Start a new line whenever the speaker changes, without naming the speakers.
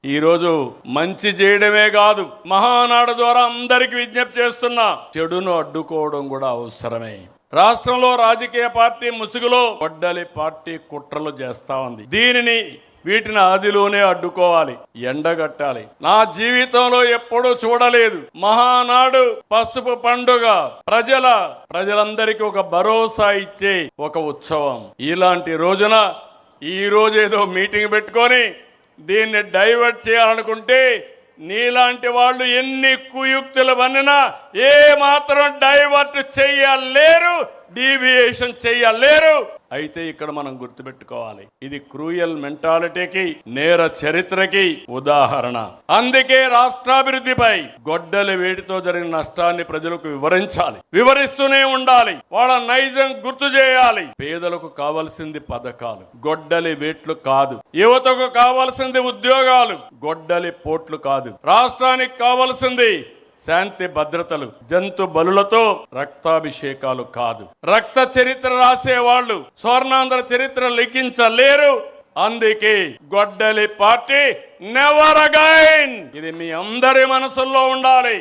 ఈరోజు మంచి చేయడమే కాదు, మహానాడు ద్వారా అందరికి విజ్ఞప్తి చేస్తున్నా, చెడును అడ్డుకోవడం కూడా అవసరమే. రాష్ట్రంలో రాజకీయ పార్టీ ముసుగులో గొడ్డలి పార్టీ కుట్రలు చేస్తా ఉంది. వీటిని ఆదిలోనే అడ్డుకోవాలి, ఎండగట్టాలి. నా జీవితంలో ఎప్పుడూ చూడలేదు మహానాడు పసుపు పండుగ ప్రజలందరికీ ఒక భరోసా ఇచ్చే ఒక ఉత్సవం. ఇలాంటి రోజున ఈ రోజు ఏదో మీటింగ్ పెట్టుకొని దీన్ని డైవర్ట్ చేయాలనుకుంటే నీలాంటి వాళ్ళు ఎన్ని కుయుక్తులు వన్నినా ఏ మాత్రం డైవర్ట్ చెయ్యలేరు, డీవియేషన్ చెయ్యలేరు. అయితే ఇక్కడ మనం గుర్తుపెట్టుకోవాలి, ఇది క్రూయల్ మెంటాలిటీకి, నేర చరిత్రకి ఉదాహరణ. అందుకే రాష్ట్రాభివృద్ధిపై గొడ్డలి వేడితో జరిగిన నష్టాన్ని ప్రజలకు వివరిస్తూనే ఉండాలి. వాళ్ళ నైజం గుర్తు చేయాలి. పేదలకు కావాల్సింది పథకాలు, గొడ్డలి వేట్లు కాదు. యువతకు కావాల్సింది ఉద్యోగాలు, గొడ్డలి పోట్లు కాదు. రాష్ట్రానికి కావాల్సింది శాంతి భద్రతలు, జంతు బలులతో రక్తాభిషేకాలు కాదు. రక్త చరిత్ర రాసేవాళ్ళు స్వర్ణాంధ్ర చరిత్ర లిఖించలేరు. అందుకే గొడ్డలి పార్టీ నెవర్ అగైన్, ఇది మీ అందరి మనసుల్లో ఉండాలి.